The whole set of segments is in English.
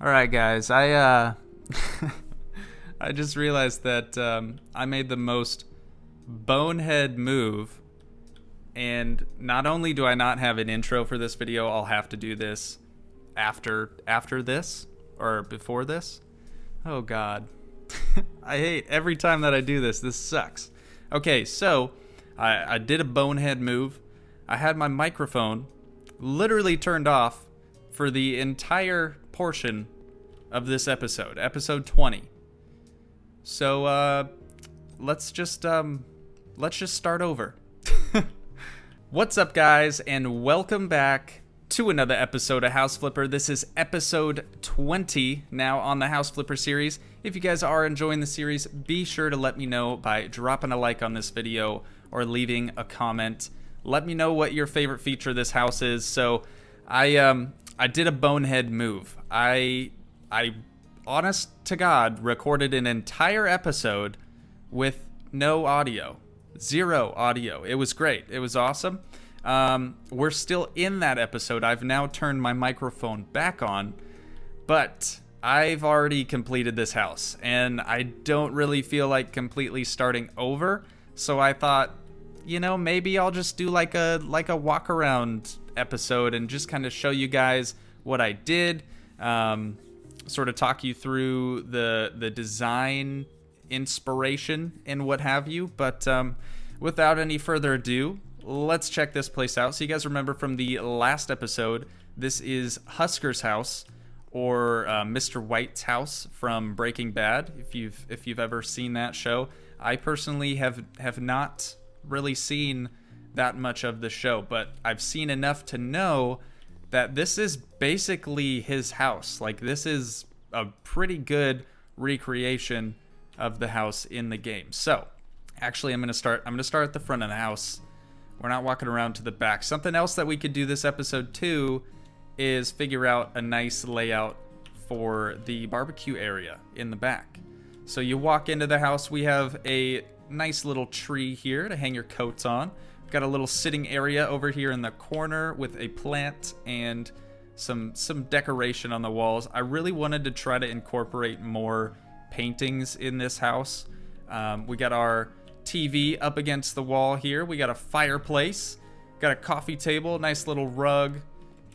All right, guys. I just realized that I made the most bonehead move, and not only do I not have an intro for this video, I'll have to do this after this or before this. Oh God, I hate every time that I do this. This sucks. Okay, so I did a bonehead move. I had my microphone literally turned off for the entire portion of this episode 20. So let's just start over. What's up, guys, and welcome back to another episode of House Flipper. This is episode 20 now on the House Flipper series. If you guys are enjoying the series, be sure to let me know by dropping a like on this video or leaving a comment. Let me know what your favorite feature of this house is. So I did a bonehead move. I honest to God recorded an entire episode with no audio. Zero audio. It was great. It was awesome. We're still in that episode. I've now turned my microphone back on, but I've already completed this house and I don't really feel like completely starting over. So I thought, maybe I'll just do like a walk around episode and just kind of show you guys what I did, sort of talk you through the design inspiration and what have you. But without any further ado, let's check this place out. So you guys remember from the last episode, this is Husker's house, or Mr. White's house from Breaking Bad. If you've ever seen that show, I personally have not really seen that much of the show, but I've seen enough to know that this is basically his house. Like, this is a pretty good recreation of the house in the game. So actually I'm gonna start at the front of the house. We're not walking around to the back. Something else that we could do this episode too is figure out a nice layout for the barbecue area in the back. So you walk into the house, we have a nice little tree here to hang your coats on. We've got a little sitting area over here in the corner with a plant and some decoration on the walls. I really wanted to try to incorporate more paintings in this house. We got our TV up against the wall here. We got a fireplace, got a coffee table, nice little rug,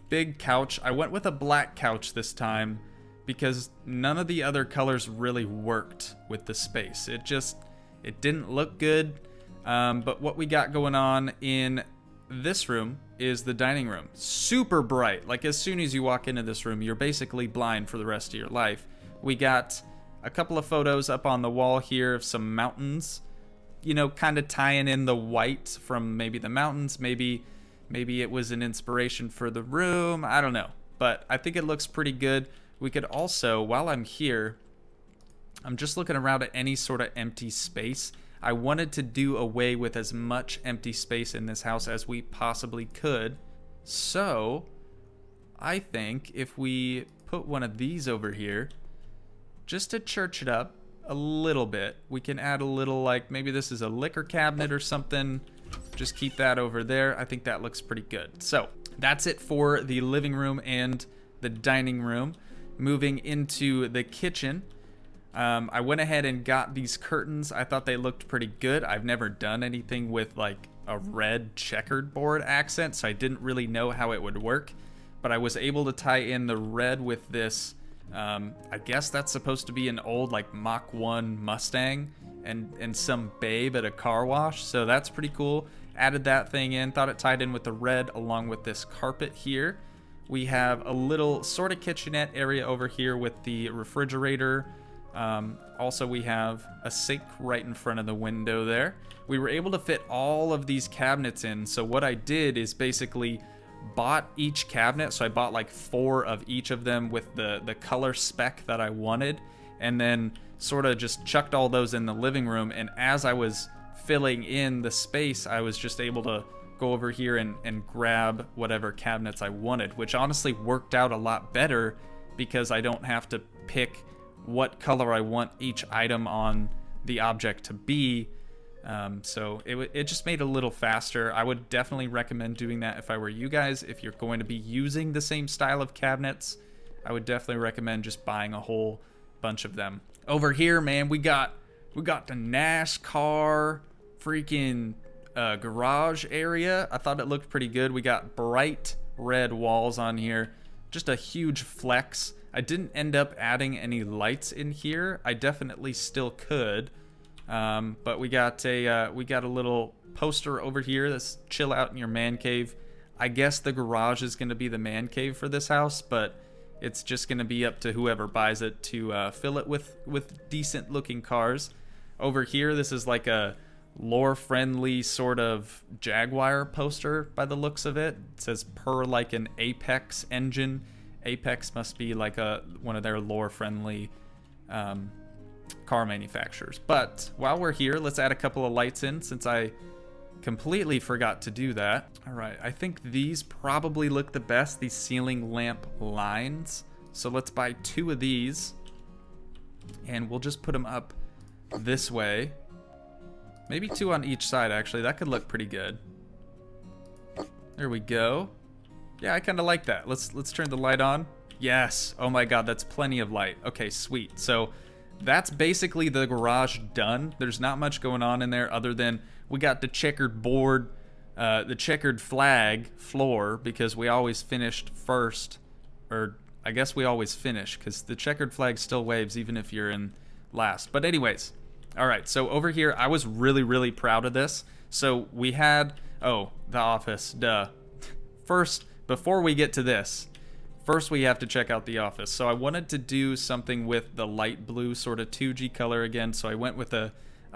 big couch. I went with a black couch this time because none of the other colors really worked with the space. It didn't look good. But what we got going on in this room is the dining room. Super bright. Like, as soon as you walk into this room, you're basically blind for the rest of your life. We got a couple of photos up on the wall here of some mountains, kind of tying in the white from maybe the mountains. Maybe it was an inspiration for the room. I don't know. But I think it looks pretty good. We could also, while I'm here, I'm just looking around at any sort of empty space. I wanted to do away with as much empty space in this house as we possibly could. So I think if we put one of these over here, just to church it up a little bit, we can add a little, like, maybe this is a liquor cabinet or something. Just keep that over there. I think that looks pretty good. So that's it for the living room and the dining room. Moving into the kitchen. I went ahead and got these curtains. I thought they looked pretty good. I've never done anything with like a red checkered board accent, so I didn't really know how it would work. But I was able to tie in the red with this, I guess that's supposed to be an old like Mach 1 Mustang and some babe at a car wash. So that's pretty cool. Added that thing in, thought it tied in with the red along with this carpet here. We have a little sort of kitchenette area over here with the refrigerator. Also, we have a sink right in front of the window there. We were able to fit all of these cabinets in. So what I did is basically bought each cabinet. So I bought like 4 of each of them with the color spec that I wanted, and then sort of just chucked all those in the living room. And as I was filling in the space, I was just able to go over here and grab whatever cabinets I wanted, which honestly worked out a lot better because I don't have to pick what color I want each item on the object to be. So it just made it a little faster. I would definitely recommend doing that if I were you guys, if you're going to be using the same style of cabinets. I would definitely recommend just buying a whole bunch of them. Over here, man, we got the NASCAR freaking garage area. I thought it looked pretty good. We got bright red walls on here. Just a huge flex. I didn't end up adding any lights in here. I definitely still could. But we got a little poster over here that's chill out in your man cave. I guess the garage is going to be the man cave for this house, but it's just going to be up to whoever buys it to fill it with decent looking cars. Over here, this is like a lore friendly sort of Jaguar poster by the looks of it. It says per like an Apex engine. Apex must be like one of their lore friendly car manufacturers. But while we're here, let's add a couple of lights in since I completely forgot to do that. All right, I think these probably look the best, these ceiling lamp lines. So let's buy 2 of these and we'll just put them up this way. Maybe 2 on each side, actually. That could look pretty good. There we go. Yeah, I kind of like that. Let's turn the light on. Yes. Oh my god, that's plenty of light. Okay, sweet. So that's basically the garage done. There's not much going on in there other than we got the checkered board, the checkered flag floor, because we always finished first. Or I guess we always finish because the checkered flag still waves even if you're in last. But anyways, all right, so over here, I was really proud of this. So we had, the office, duh. First, before we get to this, first we have to check out the office. So I wanted to do something with the light blue sort of 2G color again. So I went with a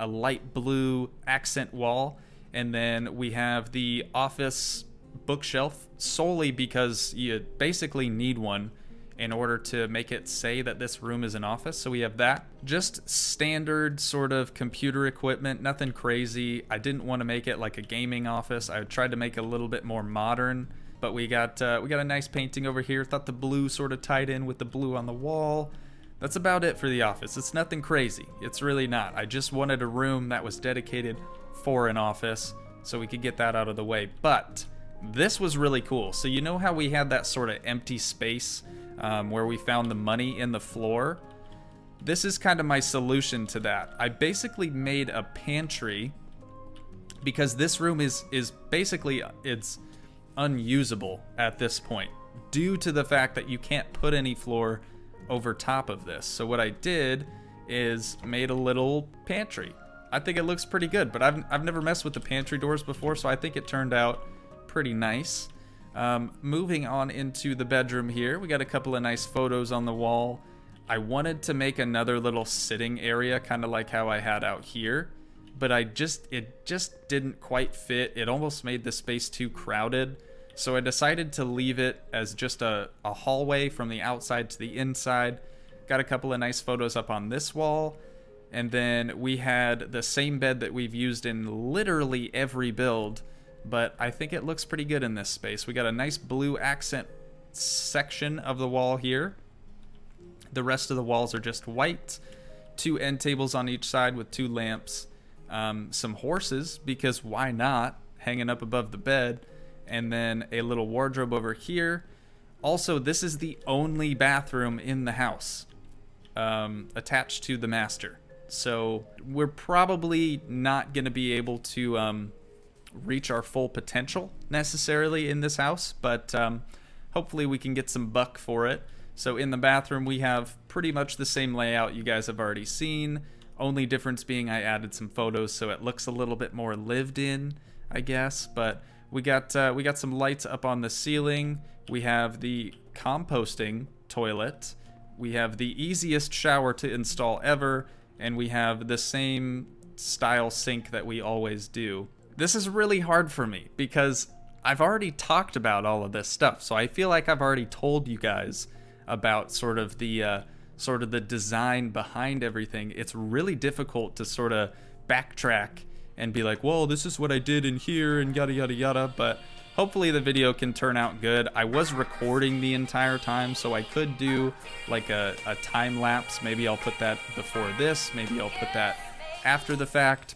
light blue accent wall. And then we have the office bookshelf solely because you basically need one in order to make it say that this room is an office. So we have that. Just standard sort of computer equipment, nothing crazy. I didn't want to make it like a gaming office. I tried to make it a little bit more modern, but we got a nice painting over here. Thought the blue sort of tied in with the blue on the wall. That's about it for the office. It's nothing crazy. It's really not. I just wanted a room that was dedicated for an office so we could get that out of the way. But this was really cool. So you know how we had that sort of empty space where we found the money in the floor? This is kind of my solution to that. I basically made a pantry because this room is basically, it's unusable at this point due to the fact that you can't put any floor over top of this. So what I did is made a little pantry. I think it looks pretty good, but I've never messed with the pantry doors before, so I think it turned out pretty nice. Moving on into the bedroom here, we got a couple of nice photos on the wall. I wanted to make another little sitting area, kind of like how I had out here, but it just didn't quite fit. It almost made the space too crowded. So I decided to leave it as just a hallway from the outside to the inside. Got a couple of nice photos up on this wall. And then we had the same bed that we've used in literally every build, but I think it looks pretty good in this space. We got a nice blue accent section of the wall here. The rest of the walls are just white. 2 end tables on each side with 2 lamps. Some horses, because why not, hanging up above the bed. And then a little wardrobe over here. Also, this is the only bathroom in the house attached to the master. So we're probably not going to be able to reach our full potential necessarily in this house, but hopefully we can get some buck for it. So in the bathroom, we have pretty much the same layout you guys have already seen. Only difference being I added some photos so it looks a little bit more lived in, I guess. But we got some lights up on the ceiling. We have the composting toilet. We have the easiest shower to install ever, and we have the same style sink that we always do. This is really hard for me because I've already talked about all of this stuff, so I feel like I've already told you guys about sort of the design behind everything. It's really difficult to sort of backtrack and be like, well, this is what I did in here and yada yada yada, but hopefully the video can turn out good. I was recording the entire time, so I could do like a time lapse. Maybe I'll put that before this, maybe I'll put that after the fact.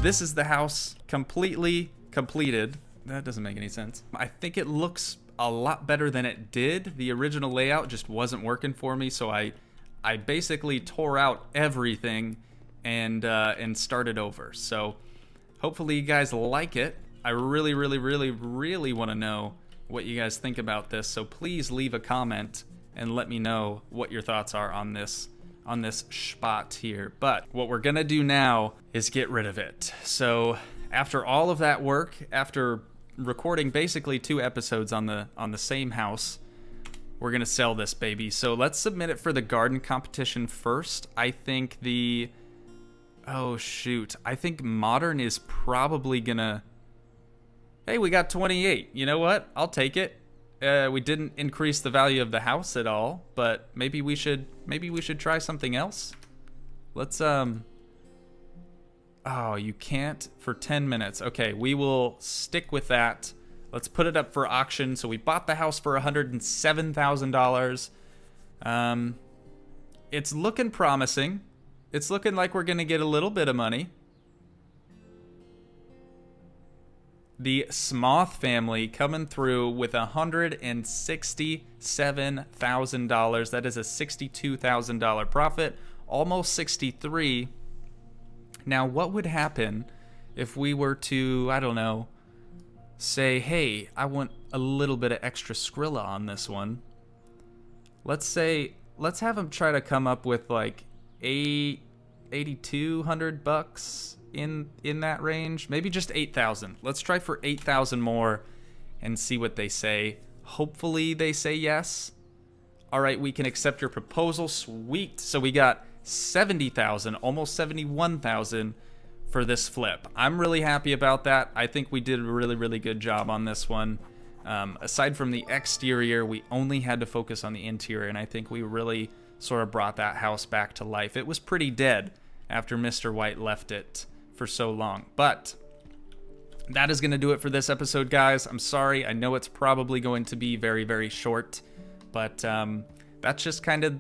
this is the house completely completed. That doesn't make any sense. I think it looks a lot better than it did. The original layout just wasn't working for me, so I basically tore out everything and started over. So hopefully you guys like it. I really want to know what you guys think about this, so please leave a comment and let me know what your thoughts are on this spot here. But what we're gonna do now is get rid of it. So after all of that work, after recording basically 2 episodes on the same house, we're gonna sell this baby. So let's submit it for the garden competition first. I think oh shoot, I think modern is probably gonna... Hey, we got 28. You know what? I'll take it. We didn't increase the value of the house at all, but maybe we should try something else. Let's oh, you can't for 10 minutes. Okay, we will stick with that. Let's put it up for auction. So we bought the house for $107,000. It's looking promising. It's looking like we're gonna get a little bit of money. The Smoth family coming through with $167,000. That is a $62,000 profit, almost $63,000. Now, what would happen if we were to, I don't know, say, hey, I want a little bit of extra Skrilla on this one. Let's have them try to come up with like $8,200 in that range, maybe just 8,000. Let's try for 8,000 more and see what they say. Hopefully they say yes. All right, we can accept your proposal. Sweet. So we got 70,000, almost 71,000 for this flip. I'm really happy about that. I think we did a really good job on this one. Aside from the exterior, we only had to focus on the interior, and I think we really sort of brought that house back to life. It was pretty dead after Mr. White left it for so long. But that is going to do it for this episode, guys. I'm sorry. I know it's probably going to be very short, but that's just kind of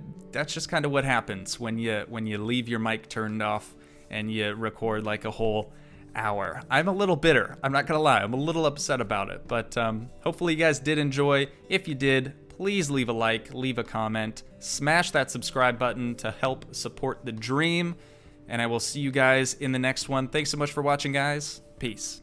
what happens when you leave your mic turned off and you record like a whole hour. I'm a little bitter. I'm not gonna lie. I'm a little upset about it, but hopefully you guys did enjoy. If you did, please leave a like, leave a comment, smash that subscribe button to help support the dream. And I will see you guys in the next one. Thanks so much for watching, guys. Peace.